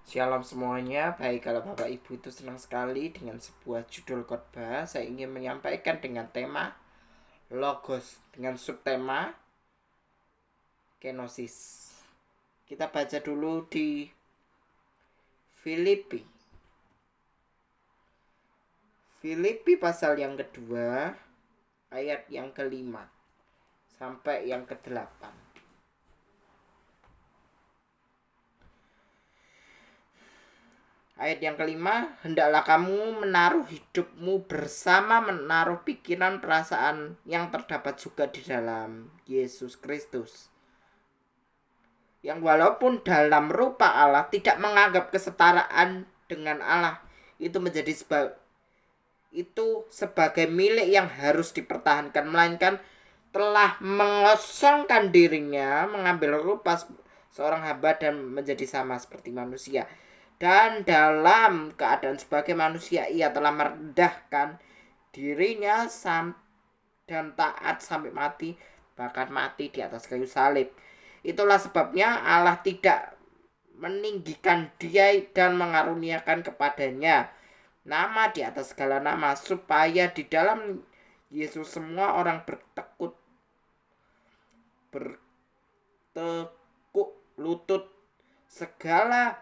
Shalom semuanya, baik kalau Bapak Ibu itu senang sekali dengan sebuah judul khotbah. Saya ingin menyampaikan dengan tema Logos dengan subtema Kenosis. Kita baca dulu di Filipi. Filipi pasal yang kedua, ayat yang kelima sampai yang kedelapan. Ayat yang kelima, hendaklah kamu menaruh hidupmu bersama menaruh pikiran perasaan yang terdapat juga di dalam Yesus Kristus. Yang walaupun dalam rupa Allah tidak menganggap kesetaraan dengan Allah itu sebagai milik yang harus dipertahankan, melainkan telah mengosongkan dirinya, mengambil rupa seorang hamba dan menjadi sama seperti manusia. Dan dalam keadaan sebagai manusia ia telah merendahkan dirinya dan taat sampai mati, bahkan mati di atas kayu salib. Itulah sebabnya Allah tidak meninggikan dia dan mengaruniakan kepadanya nama di atas segala nama, supaya di dalam Yesus semua orang bertekuk lutut, segala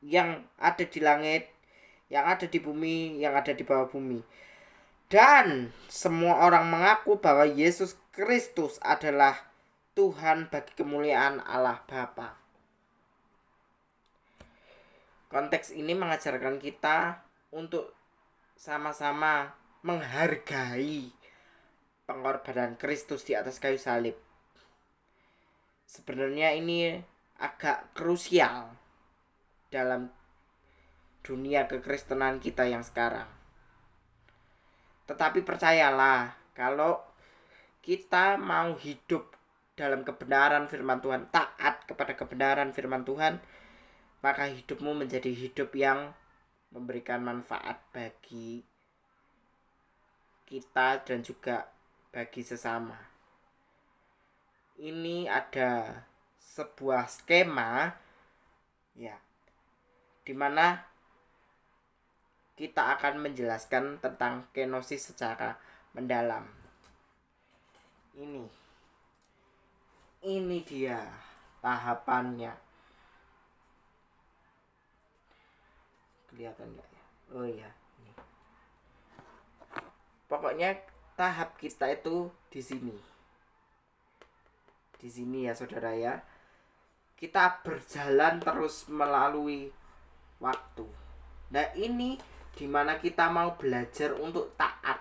yang ada di langit, yang ada di bumi, yang ada di bawah bumi. Dan semua orang mengaku bahwa Yesus Kristus adalah Tuhan bagi kemuliaan Allah Bapa. Konteks ini mengajarkan kita untuk sama-sama menghargai pengorbanan Kristus di atas kayu salib. Sebenarnya ini agak krusial dalam dunia kekristenan kita yang sekarang. Tetapi percayalah, kalau kita mau hidup dalam kebenaran firman Tuhan, taat kepada kebenaran firman Tuhan, maka hidupmu menjadi hidup yang memberikan manfaat bagi kita dan juga bagi sesama. Ini ada sebuah skema ya, dimana kita akan menjelaskan tentang kenosis secara mendalam. Ini dia tahapannya. Kelihatan nggak ya? Oh iya, ini. Pokoknya tahap kita itu di sini. Di sini ya saudara ya. Kita berjalan terus melalui waktu. Nah ini dimana kita mau belajar untuk taat.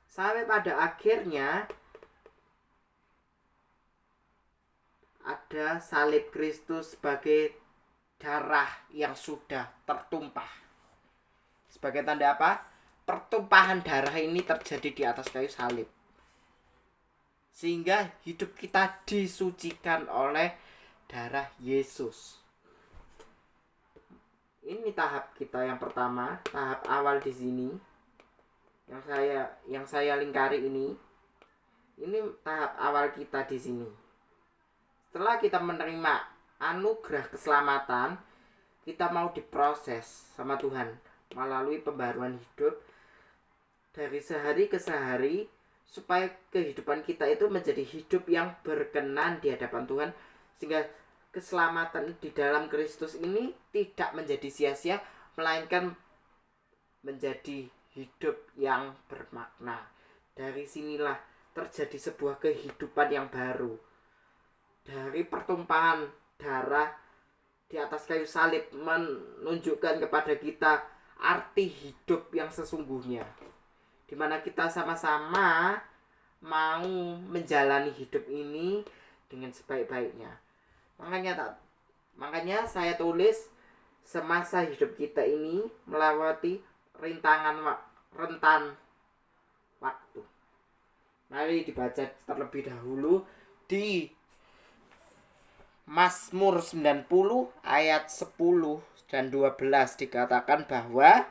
Sampai pada akhirnya ada salib Kristus sebagai darah yang sudah tertumpah. Sebagai tanda apa? Pertumpahan darah ini terjadi di atas kayu salib. Sehingga hidup kita disucikan oleh darah Yesus. Ini tahap kita yang pertama, tahap awal di sini. Yang saya lingkari ini. Ini tahap awal kita di sini. Setelah kita menerima anugerah keselamatan, kita mau diproses sama Tuhan melalui pembaruan hidup dari sehari ke sehari, supaya kehidupan kita itu menjadi hidup yang berkenan di hadapan Tuhan, sehingga keselamatan di dalam Kristus ini tidak menjadi sia-sia, melainkan menjadi hidup yang bermakna. Dari sinilah terjadi sebuah kehidupan yang baru. Dari pertumpahan darah di atas kayu salib menunjukkan kepada kita arti hidup yang sesungguhnya, dimana kita sama-sama mau menjalani hidup ini dengan sebaik-baiknya. Makanya saya tulis, semasa hidup kita ini melewati rentan waktu. Mari dibaca terlebih dahulu di Mazmur 90 ayat 10 dan 12 dikatakan bahwa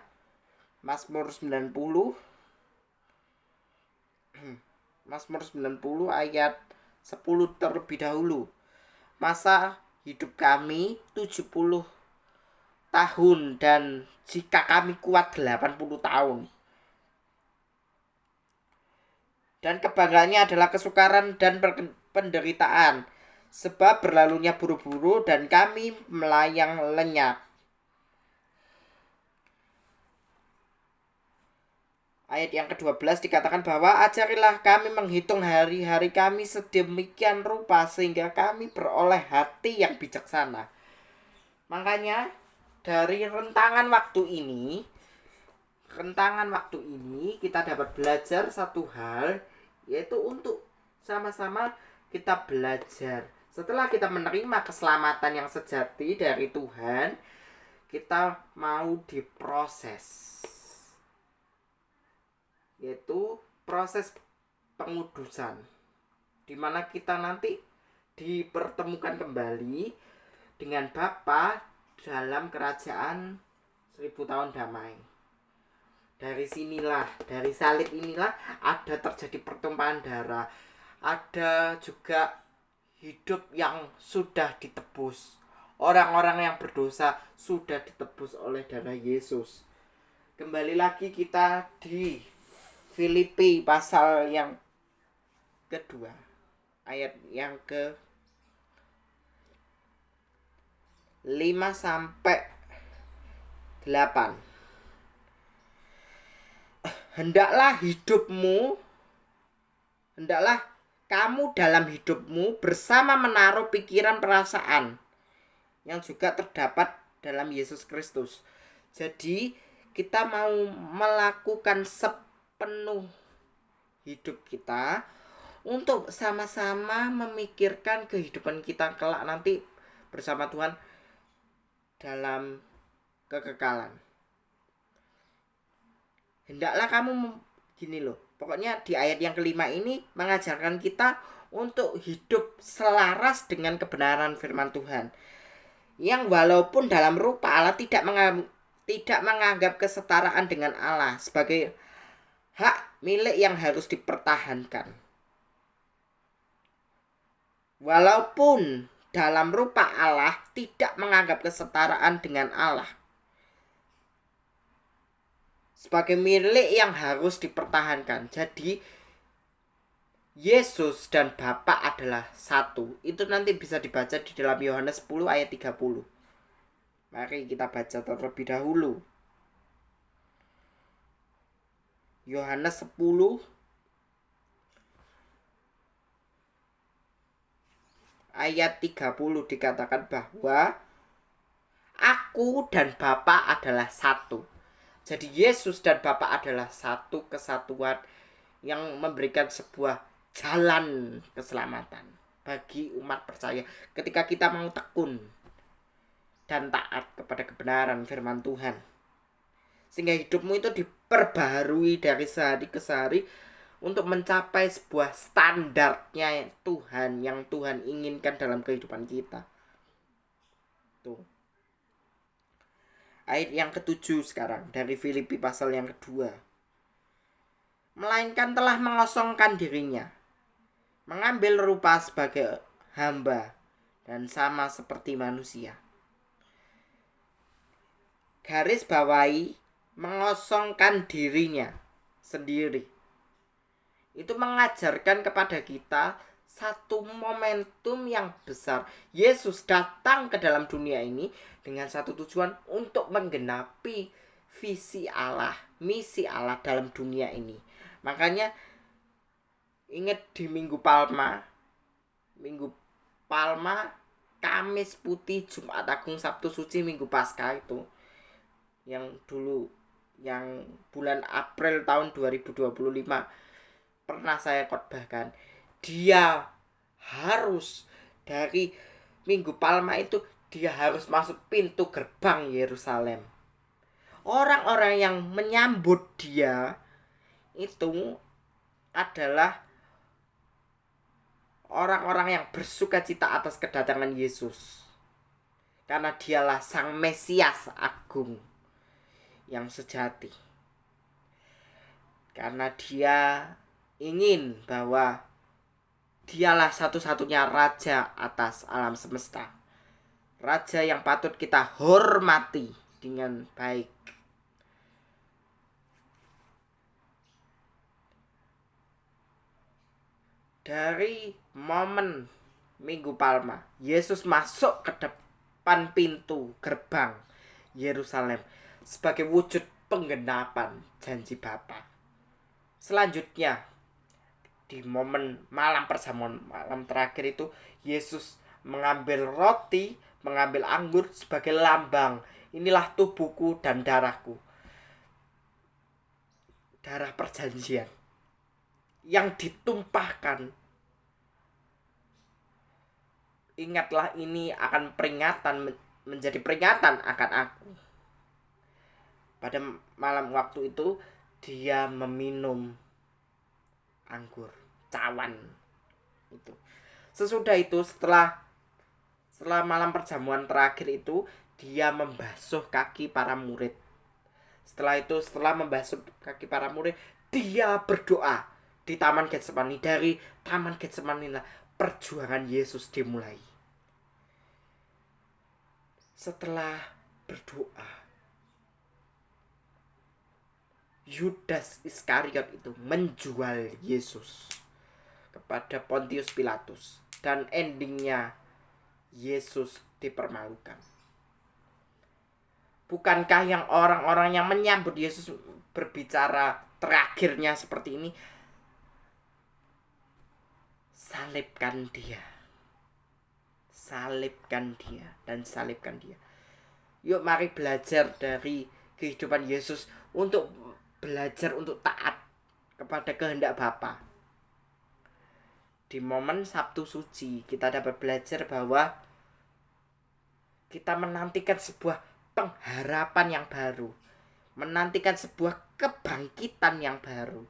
Mazmur 90 ayat 10 terlebih dahulu. Masa hidup kami 70 tahun dan jika kami kuat 80 tahun. Dan kebanggaannya adalah kesukaran dan penderitaan, sebab berlalunya buru-buru dan kami melayang lenyap. Ayat yang ke-12 dikatakan bahwa ajarilah kami menghitung hari-hari kami sedemikian rupa sehingga kami beroleh hati yang bijaksana. Makanya dari rentangan waktu ini kita dapat belajar satu hal, yaitu untuk sama-sama kita belajar. Setelah kita menerima keselamatan yang sejati dari Tuhan, kita mau diproses, yaitu proses pengudusan, di mana kita nanti dipertemukan kembali dengan Bapa dalam kerajaan 1000 tahun damai. Dari sinilah, dari salib inilah ada terjadi pertumpahan darah, ada juga hidup yang sudah ditebus. Orang-orang yang berdosa sudah ditebus oleh darah Yesus. Kembali lagi kita di Filipi pasal yang kedua, ayat yang ke 5 sampai 8. Hendaklah kamu dalam hidupmu bersama menaruh pikiran perasaan yang juga terdapat dalam Yesus Kristus. Jadi kita mau melakukan penuh hidup kita untuk sama-sama memikirkan kehidupan kita kelak nanti bersama Tuhan dalam kekekalan. Hendaklah kamu gini loh. Pokoknya di ayat yang kelima ini mengajarkan kita untuk hidup selaras dengan kebenaran firman Tuhan. Yang walaupun dalam rupa Allah tidak menganggap kesetaraan dengan Allah sebagai hak milik yang harus dipertahankan. Walaupun dalam rupa Allah tidak menganggap kesetaraan dengan Allah sebagai milik yang harus dipertahankan. Jadi Yesus dan Bapa adalah satu. Itu nanti bisa dibaca di dalam Yohanes 10 ayat 30. Mari kita baca terlebih dahulu. Yohanes 10 ayat 30 dikatakan bahwa aku dan Bapa adalah satu. Jadi Yesus dan Bapa adalah satu kesatuan yang memberikan sebuah jalan keselamatan bagi umat percaya ketika kita mau tekun dan taat kepada kebenaran firman Tuhan. Sehingga hidupmu itu diperbaharui dari sehari ke sehari untuk mencapai sebuah standarnya Tuhan yang Tuhan inginkan dalam kehidupan kita. Tuh. Ayat yang ke-7 sekarang dari Filipi pasal yang kedua. Melainkan telah mengosongkan dirinya, mengambil rupa sebagai hamba dan sama seperti manusia. Garis bawahi mengosongkan dirinya sendiri. Itu mengajarkan kepada kita satu momentum yang besar. Yesus datang ke dalam dunia ini dengan satu tujuan untuk menggenapi visi Allah, misi Allah dalam dunia ini. Makanya ingat di Minggu Palma, Kamis Putih, Jumat Agung, Sabtu Suci, Minggu Paskah itu yang dulu, yang bulan April tahun 2025 pernah saya khotbahkan. Dia harus dari Minggu Palma itu dia harus masuk pintu gerbang Yerusalem. Orang-orang yang menyambut dia itu adalah orang-orang yang bersukacita atas kedatangan Yesus. Karena dialah Sang Mesias Agung yang sejati. Karena dia ingin bahwa dialah satu-satunya raja atas alam semesta. raja yang patut kita hormati dengan baik. Dari momen Minggu Palma, Yesus masuk ke depan pintu gerbang Yerusalem sebagai wujud penggenapan janji Bapa. Selanjutnya, di momen malam perjamuan malam terakhir itu, Yesus mengambil roti, mengambil anggur sebagai lambang. Inilah tubuhku dan darahku. Darah perjanjian yang ditumpahkan. Ingatlah, ini akan menjadi peringatan akan aku. Pada malam waktu itu dia meminum anggur cawan itu. Sesudah itu, setelah malam perjamuan terakhir itu, dia membasuh kaki para murid. Setelah membasuh kaki para murid, dia berdoa di Taman Getsemani. Dari Taman Getsemani lah perjuangan Yesus dimulai. Setelah berdoa, Yudas Iskariot itu menjual Yesus kepada Pontius Pilatus, dan endingnya Yesus dipermalukan. Bukankah yang orang-orang yang menyambut Yesus berbicara terakhirnya seperti ini? Salibkan dia. Salibkan dia dan salibkan dia. Yuk mari belajar dari kehidupan Yesus untuk belajar untuk taat kepada kehendak Bapa. Di momen Sabtu Suci kita dapat belajar bahwa kita menantikan sebuah pengharapan yang baru, menantikan sebuah kebangkitan yang baru,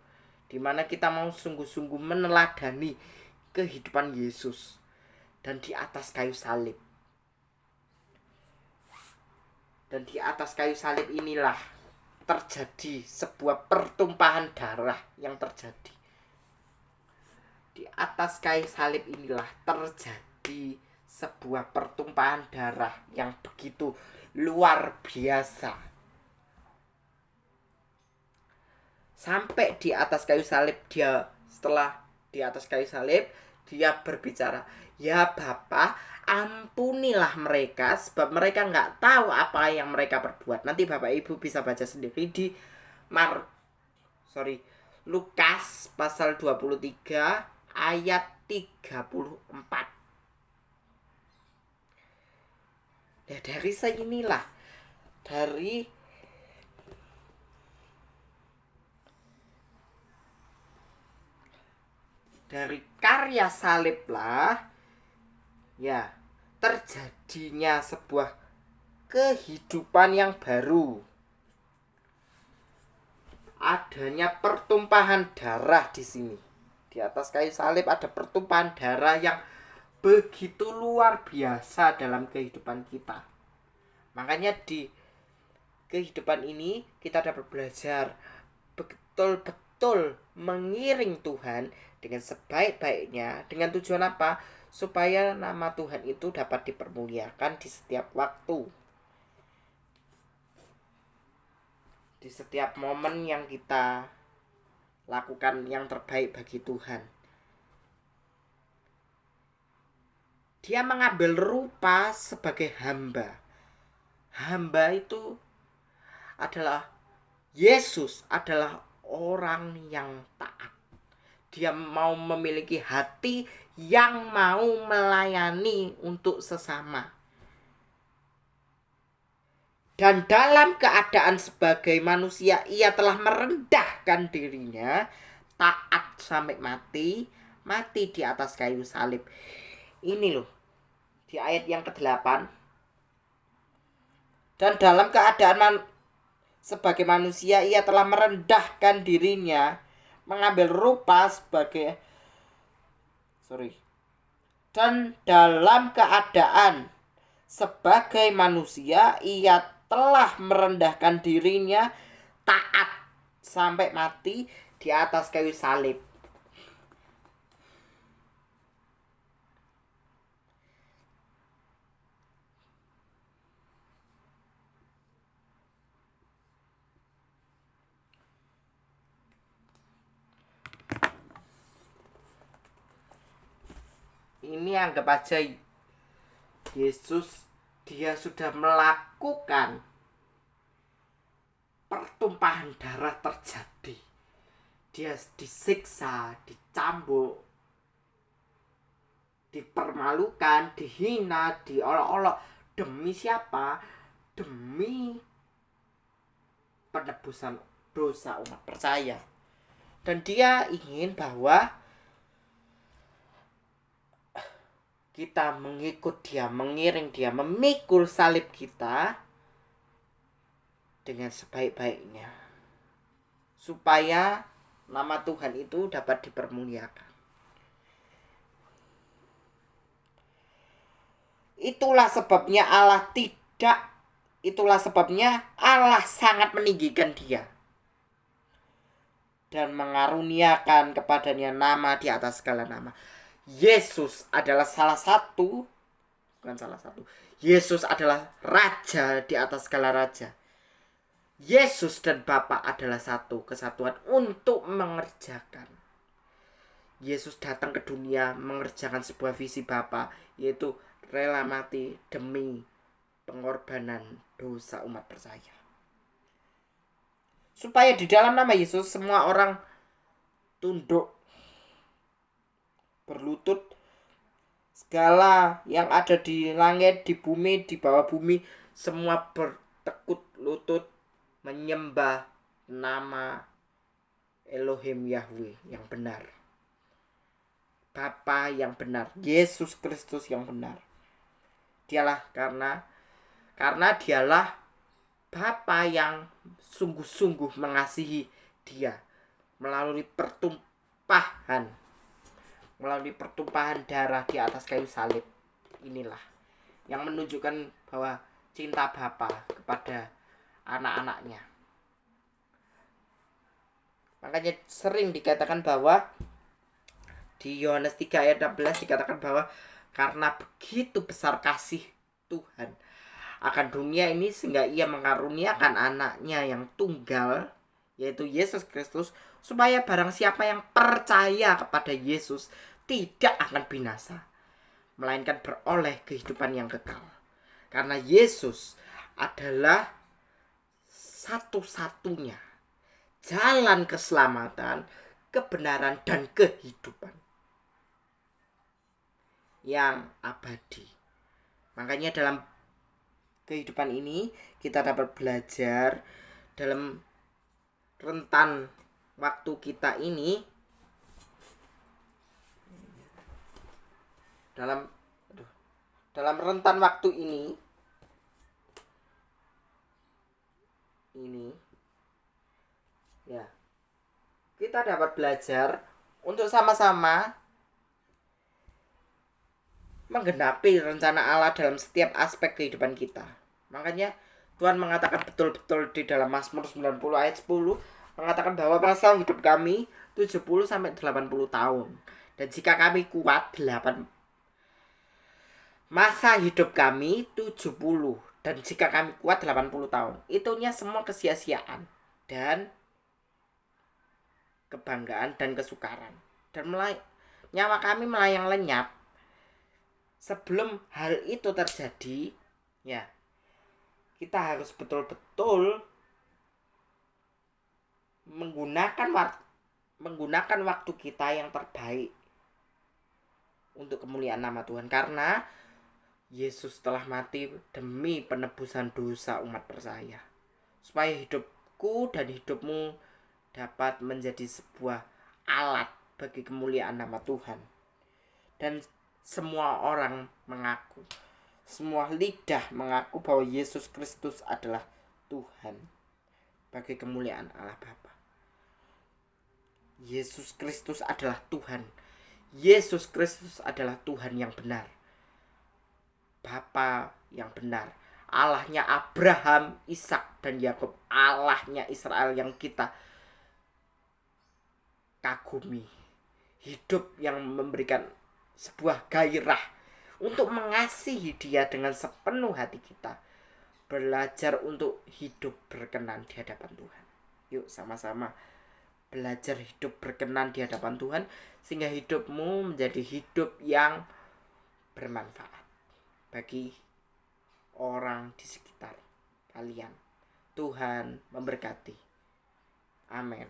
di mana kita mau sungguh-sungguh meneladani kehidupan Yesus. Dan di atas kayu salib. Dan di atas kayu salib inilah terjadi sebuah pertumpahan darah yang terjadi. Di atas kayu salib inilah terjadi sebuah pertumpahan darah yang begitu luar biasa. Sampai di atas kayu salib, setelah di atas kayu salib, dia berbicara, "Ya Bapa, ampunilah mereka sebab mereka nggak tahu apa yang mereka perbuat." Nanti Bapak Ibu bisa baca sendiri di Lukas pasal 23 ayat 34. Ya, dari inilah, dari karya salib lah ya terjadinya sebuah kehidupan yang baru. Adanya pertumpahan darah di sini. Di atas kayu salib ada pertumpahan darah yang begitu luar biasa dalam kehidupan kita. Makanya di kehidupan ini kita dapat belajar betul-betul mengiring Tuhan dengan sebaik-baiknya. Dengan tujuan apa? Supaya nama Tuhan itu dapat dipermuliakan di setiap waktu, di setiap momen yang kita lakukan yang terbaik bagi Tuhan. Dia mengambil rupa sebagai hamba. Hamba itu adalah Yesus, adalah orang yang taat. Dia mau memiliki hati yang mau melayani untuk sesama. Dan dalam keadaan sebagai manusia, ia telah merendahkan dirinya, taat sampai mati di atas kayu salib. Ini loh, di ayat yang ke-8. Dan dalam keadaan sebagai manusia, ia telah merendahkan dirinya, mengambil rupa sebagai dan dalam keadaan sebagai manusia, ia telah merendahkan dirinya, taat sampai mati di atas kayu salib. ini anggap aja Yesus, dia sudah melakukan pertumpahan darah terjadi. Dia disiksa, dicambuk, dipermalukan, dihina, diolok-olok. Demi siapa? Demi penebusan dosa umat percaya. Dan dia ingin bahwa kita mengikut dia, mengiring dia, memikul salib kita dengan sebaik-baiknya, supaya nama Tuhan itu dapat dipermuliakan. Itulah sebabnya Allah sangat meninggikan dia dan mengaruniakan kepadanya nama di atas segala nama. Yesus adalah Yesus adalah raja di atas segala raja. Yesus dan Bapa adalah satu kesatuan untuk mengerjakan. Yesus datang ke dunia mengerjakan sebuah visi Bapa, yaitu rela mati demi pengorbanan dosa umat percaya. Supaya di dalam nama Yesus semua orang tunduk, berlutut, segala yang ada di langit, di bumi, di bawah bumi, semua bertekuk lutut menyembah nama Elohim Yahweh yang benar, Bapa yang benar, Yesus Kristus yang benar. Dialah karena dialah Bapa yang sungguh-sungguh mengasihi dia melalui pertumpahan darah di atas kayu salib. Inilah yang menunjukkan bahwa cinta Bapa kepada anak-anaknya. Makanya sering dikatakan bahwa di Yohanes 3 ayat 16 dikatakan bahwa karena begitu besar kasih Tuhan akan dunia ini sehingga ia mengaruniakan anaknya yang tunggal, yaitu Yesus Kristus, supaya barang siapa yang percaya kepada Yesus tidak akan binasa, melainkan beroleh kehidupan yang kekal. Karena Yesus adalah satu-satunya jalan keselamatan, kebenaran, dan kehidupan yang abadi. Makanya dalam kehidupan ini kita dapat belajar dalam rentan waktu kita ini, dalam rentan waktu ini ya, kita dapat belajar untuk sama-sama menggenapi rencana Allah dalam setiap aspek kehidupan kita. Makanya Tuhan mengatakan betul-betul di dalam Mazmur 90 ayat 10 mengatakan bahwa masa hidup kami 70 sampai 80 tahun. Dan jika kami kuat masa hidup kami 70 dan jika kami kuat 80 tahun. Itunya semua kesia-siaan dan kebanggaan dan kesukaran. Dan nyawa kami melayang lenyap. Sebelum hal itu terjadi, ya, kita harus betul-betul menggunakan waktu kita yang terbaik untuk kemuliaan nama Tuhan, karena Yesus telah mati demi penebusan dosa umat percaya, supaya hidupku dan hidupmu dapat menjadi sebuah alat bagi kemuliaan nama Tuhan. Dan semua orang mengaku, semua lidah mengaku bahwa Yesus Kristus adalah Tuhan bagi kemuliaan Allah Bapa. Yesus Kristus adalah Tuhan. Yesus Kristus adalah Tuhan yang benar, Bapa yang benar, Allahnya Abraham, Ishak, dan Yakub, Allahnya Israel yang kita kagumi. Hidup yang memberikan sebuah gairah untuk mengasihi Dia dengan sepenuh hati kita. Belajar untuk hidup berkenan di hadapan Tuhan. Yuk sama-sama belajar hidup berkenan di hadapan Tuhan, sehingga hidupmu menjadi hidup yang bermanfaat bagi orang di sekitar kalian. Tuhan memberkati. Amin.